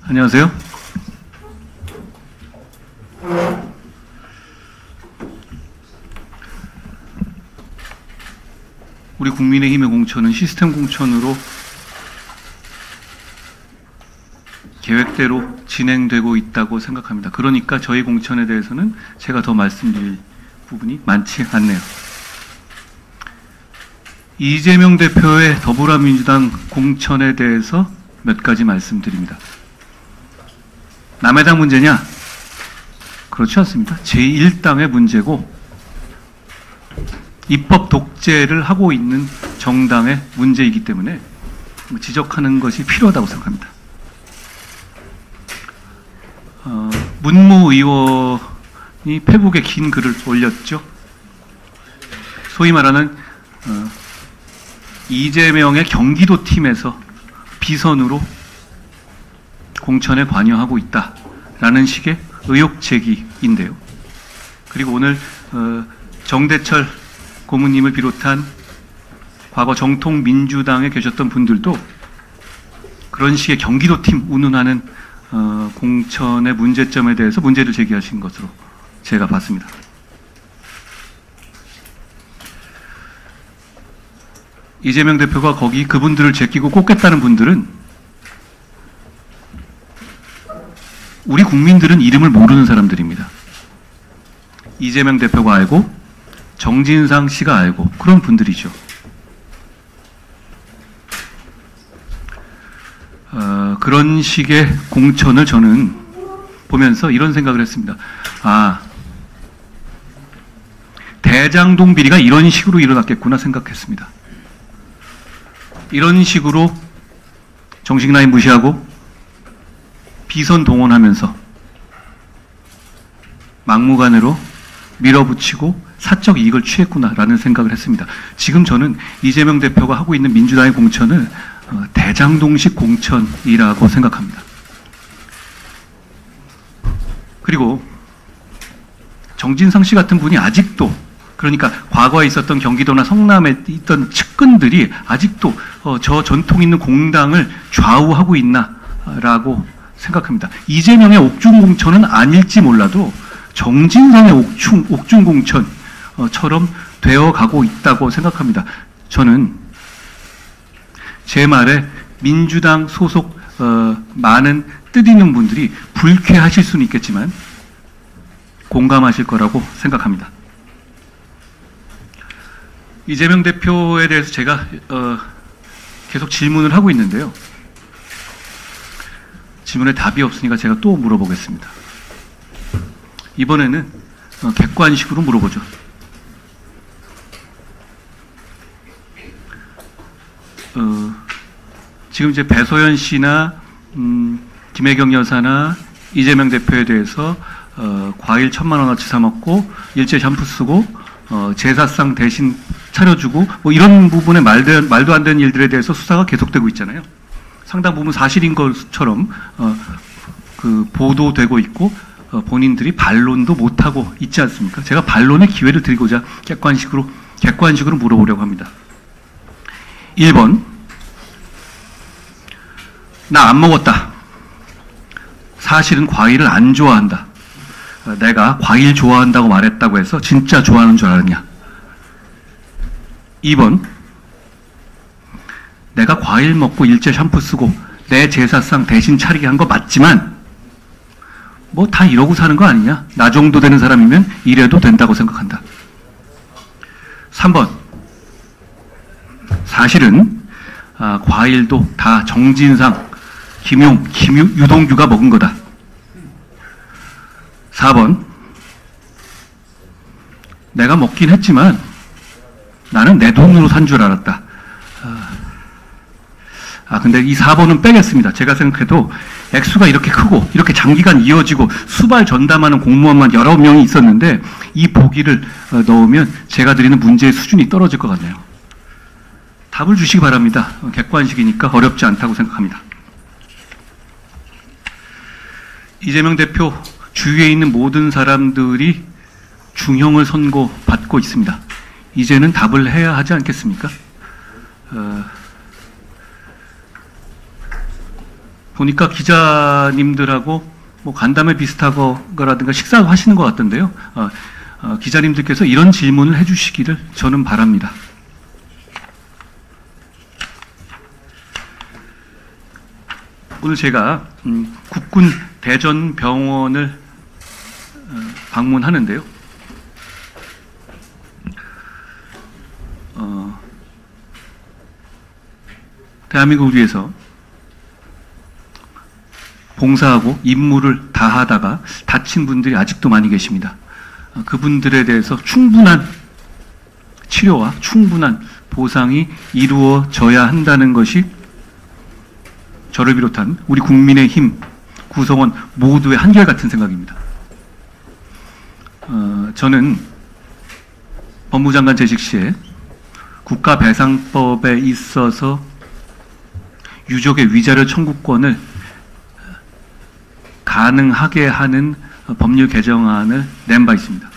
안녕하세요. 우리 국민의힘의 공천은 시스템 공천으로 계획대로 진행되고 있다고 생각합니다. 그러니까 저희 공천에 대해서는 제가 더 말씀드릴 부분이 많지 않네요. 이재명 대표의 더불어민주당 공천에 대해서 몇 가지 말씀드립니다. 남의 당 문제냐? 그렇지 않습니다. 제1당의 문제고 입법 독재를 하고 있는 정당의 문제이기 때문에 지적하는 것이 필요하다고 생각합니다. 문무 의원이 페북에 긴 글을 올렸죠. 소위 말하는 이재명의 경기도 팀에서 비선으로 공천에 관여하고 있다라는 식의 의혹 제기인데요. 그리고 오늘 정대철 고문님을 비롯한 과거 정통 민주당에 계셨던 분들도 그런 식의 경기도 팀 운운하는 공천의 문제점에 대해서 문제를 제기하신 것으로 제가 봤습니다. 이재명 대표가 거기 그분들을 제끼고 꼽겠다는 분들은 우리 국민들은 이름을 모르는 사람들입니다. 이재명 대표가 알고 정진상 씨가 알고 그런 분들이죠. 그런 식의 공천을 저는 보면서 이런 생각을 했습니다. 대장동 비리가 이런 식으로 일어났겠구나 생각했습니다. 이런 식으로 정식 라인 무시하고 비선 동원하면서 막무가내로 밀어붙이고 사적 이익을 취했구나라는 생각을 했습니다. 지금 저는 이재명 대표가 하고 있는 민주당의 공천을 대장동식 공천이라고 생각합니다. 그리고 정진상 씨 같은 분이 아직도, 그러니까 과거에 있었던 경기도나 성남에 있던 측근들이 아직도 저 전통 있는 공당을 좌우하고 있나라고 생각합니다. 이재명의 옥중 공천은 아닐지 몰라도 정진상의 옥중 공천처럼 되어가고 있다고 생각합니다. 저는 제 말에 민주당 소속 많은 뜻 있는 분들이 불쾌하실 수는 있겠지만 공감하실 거라고 생각합니다. 이재명 대표에 대해서 제가 계속 질문을 하고 있는데요. 질문에 답이 없으니까 제가 또 물어보겠습니다. 이번에는 객관식으로 물어보죠. 지금 이제 배소연 씨나 김혜경 여사나 이재명 대표에 대해서 과일 1,000만 원어치 사 먹고 일제 샴푸 쓰고 제사상 대신 차려주고 뭐 이런 부분에 말도 안 되는 일들에 대해서 수사가 계속되고 있잖아요. 상당 부분 사실인 것처럼 보도되고 있고 본인들이 반론도 못하고 있지 않습니까? 제가 반론의 기회를 드리고자 객관식으로 물어보려고 합니다. 1번, 나 안 먹었다. 사실은 과일을 안 좋아한다. 내가 과일 좋아한다고 말했다고 해서 진짜 좋아하는 줄 알았냐? 2번, 내가 과일 먹고 일제 샴푸 쓰고 내 제사상 대신 차리게 한 거 맞지만 뭐 다 이러고 사는 거 아니냐? 나 정도 되는 사람이면 이래도 된다고 생각한다. 3번, 사실은 과일도 다 정진상, 김용, 유동규가 먹은 거다. 4번, 내가 먹긴 했지만 나는 내 돈으로 산 줄 알았다. 근데 이 4번은 빼겠습니다. 제가 생각해도 액수가 이렇게 크고 이렇게 장기간 이어지고 수발 전담하는 공무원만 여러 명이 있었는데 이 보기를 넣으면 제가 드리는 문제의 수준이 떨어질 것 같네요. 답을 주시기 바랍니다. 객관식이니까 어렵지 않다고 생각합니다. 이재명 대표 주위에 있는 모든 사람들이 중형을 선고받고 있습니다. 이제는 답을 해야 하지 않겠습니까? 보니까 기자님들하고 뭐 간담회 비슷한 거라든가 식사하시는 것 같던데요. 기자님들께서 이런 질문을 해주시기를 저는 바랍니다. 오늘 제가 국군 대전병원을 방문하는데요. 대한민국을 위해서 봉사하고 임무를 다하다가 다친 분들이 아직도 많이 계십니다. 그분들에 대해서 충분한 치료와 충분한 보상이 이루어져야 한다는 것이 저를 비롯한 우리 국민의힘 구성원 모두의 한결같은 생각입니다. 저는 법무장관 재직 시에 국가배상법에 있어서 유족의 위자료 청구권을 가능하게 하는 법률 개정안을 낸 바 있습니다.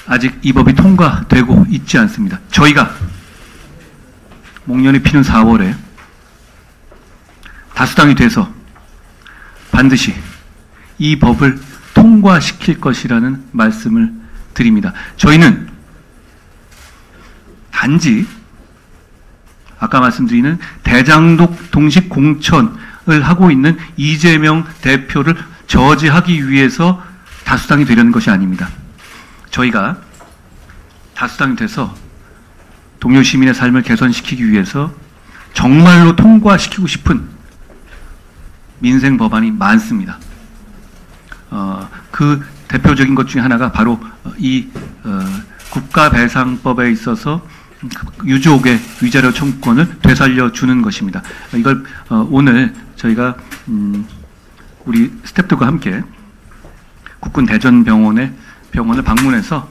아직 이 법이 통과되고 있지 않습니다. 저희가 목련이 피는 4월에 다수당이 돼서 반드시 이 법을 통과시킬 것이라는 말씀을 드립니다. 저희는 단지 아까 말씀드리는 대장독 동식 공천을 하고 있는 이재명 대표를 저지하기 위해서 다수당이 되려는 것이 아닙니다. 저희가 다수당이 돼서 동료 시민의 삶을 개선시키기 위해서 정말로 통과시키고 싶은 민생 법안이 많습니다. 그 대표적인 것 중에 하나가 바로 이 국가배상법에 있어서 유족의 위자료 청구권을 되살려 주는 것입니다. 이걸 오늘 저희가 우리 스태프들과 함께 국군 대전병원을 방문해서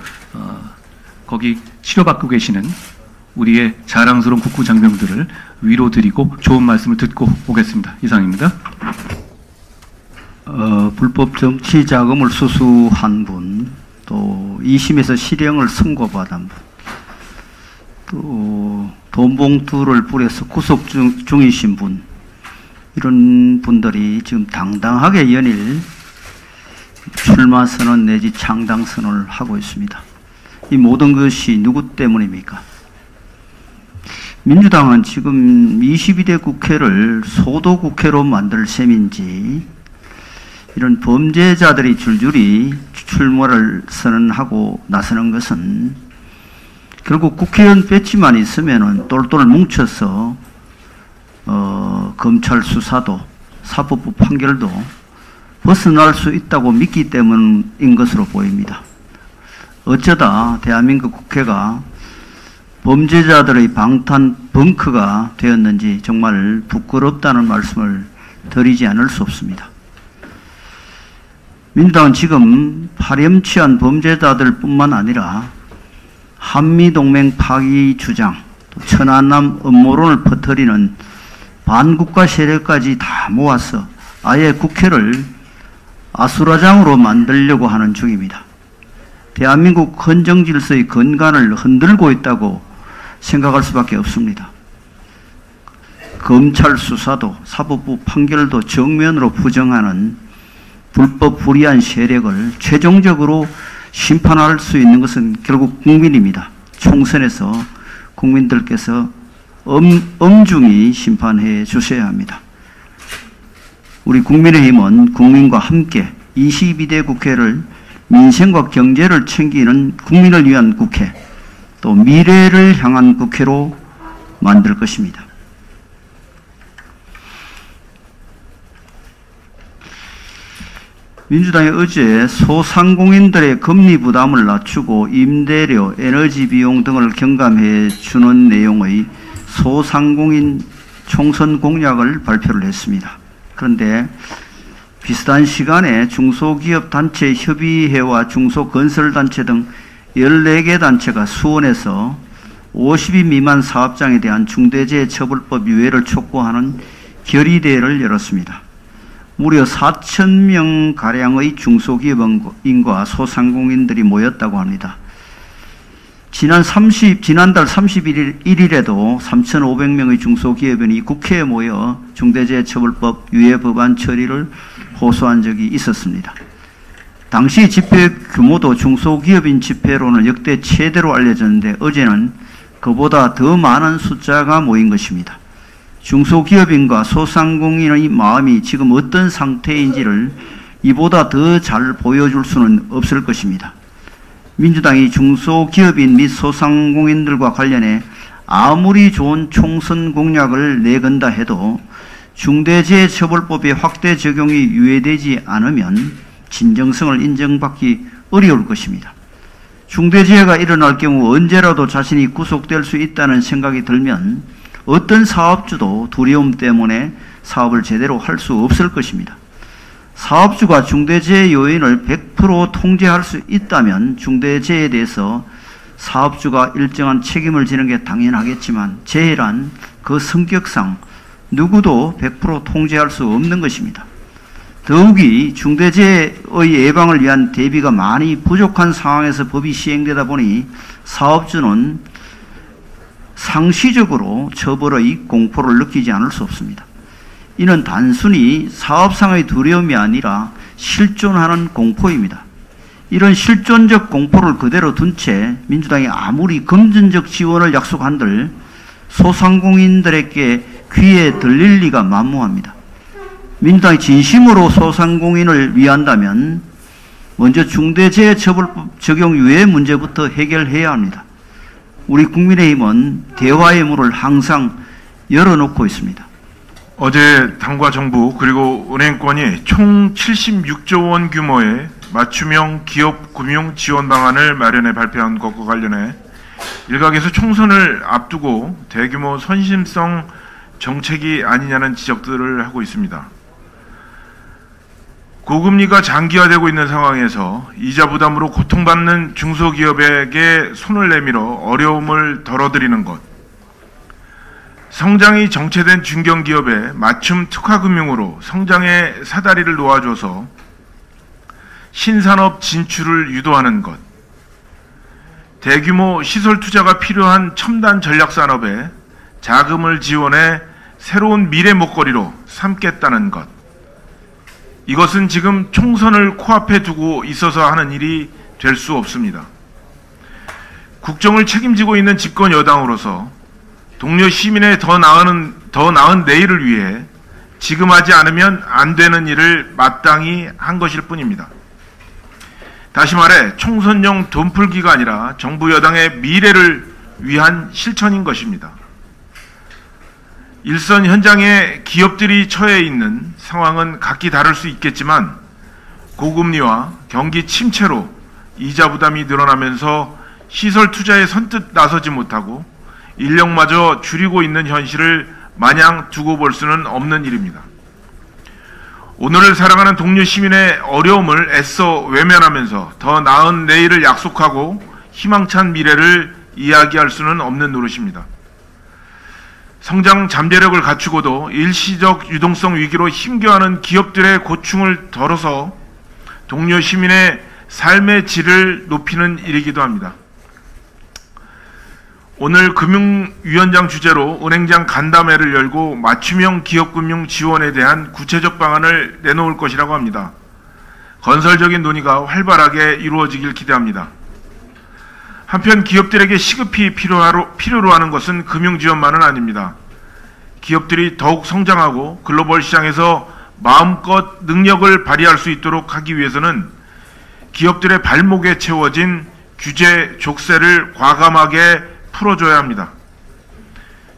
거기 치료받고 계시는 우리의 자랑스러운 국군 장병들을 위로드리고 좋은 말씀을 듣고 오겠습니다. 이상입니다. 불법 정치 자금을 수수한 분, 또 2심에서 실형을 선고받은 분, 또 돈봉투를 뿌려서 구속 중이신 분, 이런 분들이 지금 당당하게 연일 출마 선언 내지 창당 선언을 하고 있습니다. 이 모든 것이 누구 때문입니까? 민주당은 지금 22대 국회를 소도국회로 만들 셈인지 이런 범죄자들이 줄줄이 출마를 선언하고 나서는 것은 결국 국회의원 배지만 있으면은 똘똘 뭉쳐서 검찰 수사도 사법부 판결도 벗어날 수 있다고 믿기 때문인 것으로 보입니다. 어쩌다 대한민국 국회가 범죄자들의 방탄 벙커가 되었는지 정말 부끄럽다는 말씀을 드리지 않을 수 없습니다. 민주당은 지금 파렴치한 범죄자들 뿐만 아니라 한미동맹 파기 주장, 천안함 음모론을 퍼뜨리는 반국가 세력까지 다 모아서 아예 국회를 아수라장으로 만들려고 하는 중입니다. 대한민국 헌정질서의 근간을 흔들고 있다고 생각할 수밖에 없습니다. 검찰 수사도 사법부 판결도 정면으로 부정하는 불법 불이한 세력을 최종적으로 심판할 수 있는 것은 결국 국민입니다. 총선에서 국민들께서 엄중히 심판해 주셔야 합니다. 우리 국민의힘은 국민과 함께 22대 국회를 민생과 경제를 챙기는 국민을 위한 국회, 또 미래를 향한 국회로 만들 것입니다. 민주당이 어제 소상공인들의 금리 부담을 낮추고 임대료, 에너지 비용 등을 경감해 주는 내용의 소상공인 총선 공약을 발표를 했습니다. 그런데 비슷한 시간에 중소기업단체 협의회와 중소건설단체 등 14개 단체가 수원에서 50인 미만 사업장에 대한 중대재해처벌법 유예를 촉구하는 결의대회를 열었습니다. 무려 4,000명 가량의 중소기업인과 소상공인들이 모였다고 합니다. 지난달 31일에도 3,500명의 중소기업인이 국회에 모여 중대재해처벌법 유예 법안 처리를 호소한 적이 있었습니다. 당시 집회 규모도 중소기업인 집회로는 역대 최대로 알려졌는데 어제는 그보다 더 많은 숫자가 모인 것입니다. 중소기업인과 소상공인의 마음이 지금 어떤 상태인지를 이보다 더 잘 보여줄 수는 없을 것입니다. 민주당이 중소기업인 및 소상공인들과 관련해 아무리 좋은 총선 공약을 내건다 해도 중대재해처벌법의 확대 적용이 유예되지 않으면 진정성을 인정받기 어려울 것입니다. 중대재해가 일어날 경우 언제라도 자신이 구속될 수 있다는 생각이 들면 어떤 사업주도 두려움 때문에 사업을 제대로 할 수 없을 것입니다. 사업주가 중대재해 요인을 100% 통제할 수 있다면 중대재해에 대해서 사업주가 일정한 책임을 지는 게 당연하겠지만 재해란 그 성격상 누구도 100% 통제할 수 없는 것입니다. 더욱이 중대재해의 예방을 위한 대비가 많이 부족한 상황에서 법이 시행되다 보니 사업주는 상시적으로 처벌의 공포를 느끼지 않을 수 없습니다. 이는 단순히 사업상의 두려움이 아니라 실존하는 공포입니다. 이런 실존적 공포를 그대로 둔 채 민주당이 아무리 금전적 지원을 약속한들 소상공인들에게 귀에 들릴 리가 만무합니다. 민주당이 진심으로 소상공인을 위한다면 먼저 중대재해처벌법 적용 유예 문제부터 해결해야 합니다. 우리 국민의힘은 대화의 문을 항상 열어놓고 있습니다. 어제 당과 정부 그리고 은행권이 총 76조 원 규모의 맞춤형 기업 금융 지원 방안을 마련해 발표한 것과 관련해 일각에서 총선을 앞두고 대규모 선심성 정책이 아니냐는 지적들을 하고 있습니다. 고금리가 장기화되고 있는 상황에서 이자 부담으로 고통받는 중소기업에게 손을 내밀어 어려움을 덜어드리는 것, 성장이 정체된 중견기업에 맞춤 특화금융으로 성장의 사다리를 놓아줘서 신산업 진출을 유도하는 것, 대규모 시설 투자가 필요한 첨단 전략산업에 자금을 지원해 새로운 미래 먹거리로 삼겠다는 것, 이것은 지금 총선을 코앞에 두고 있어서 하는 일이 될 수 없습니다. 국정을 책임지고 있는 집권 여당으로서 동료 시민의 더 나은 내일을 위해 지금 하지 않으면 안 되는 일을 마땅히 한 것일 뿐입니다. 다시 말해 총선용 돈풀기가 아니라 정부 여당의 미래를 위한 실천인 것입니다. 일선 현장에 기업들이 처해 있는 상황은 각기 다를 수 있겠지만 고금리와 경기 침체로 이자 부담이 늘어나면서 시설 투자에 선뜻 나서지 못하고 인력마저 줄이고 있는 현실을 마냥 두고 볼 수는 없는 일입니다. 오늘을 살아가는 동료 시민의 어려움을 애써 외면하면서 더 나은 내일을 약속하고 희망찬 미래를 이야기할 수는 없는 노릇입니다. 성장 잠재력을 갖추고도 일시적 유동성 위기로 힘겨워하는 기업들의 고충을 덜어서 동료 시민의 삶의 질을 높이는 일이기도 합니다. 오늘 금융위원장 주재로 은행장 간담회를 열고 맞춤형 기업금융 지원에 대한 구체적 방안을 내놓을 것이라고 합니다. 건설적인 논의가 활발하게 이루어지길 기대합니다. 한편 기업들에게 시급히 필요로 하는 것은 금융지원만은 아닙니다. 기업들이 더욱 성장하고 글로벌 시장에서 마음껏 능력을 발휘할 수 있도록 하기 위해서는 기업들의 발목에 채워진 규제 족쇄를 과감하게 풀어줘야 합니다.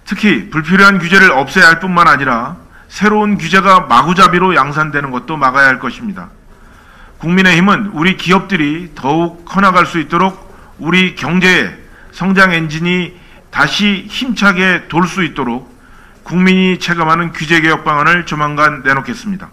특히 불필요한 규제를 없애야 할 뿐만 아니라 새로운 규제가 마구잡이로 양산되는 것도 막아야 할 것입니다. 국민의힘은 우리 기업들이 더욱 커나갈 수 있도록 우리 경제의 성장 엔진이 다시 힘차게 돌 수 있도록 국민이 체감하는 규제개혁 방안을 조만간 내놓겠습니다.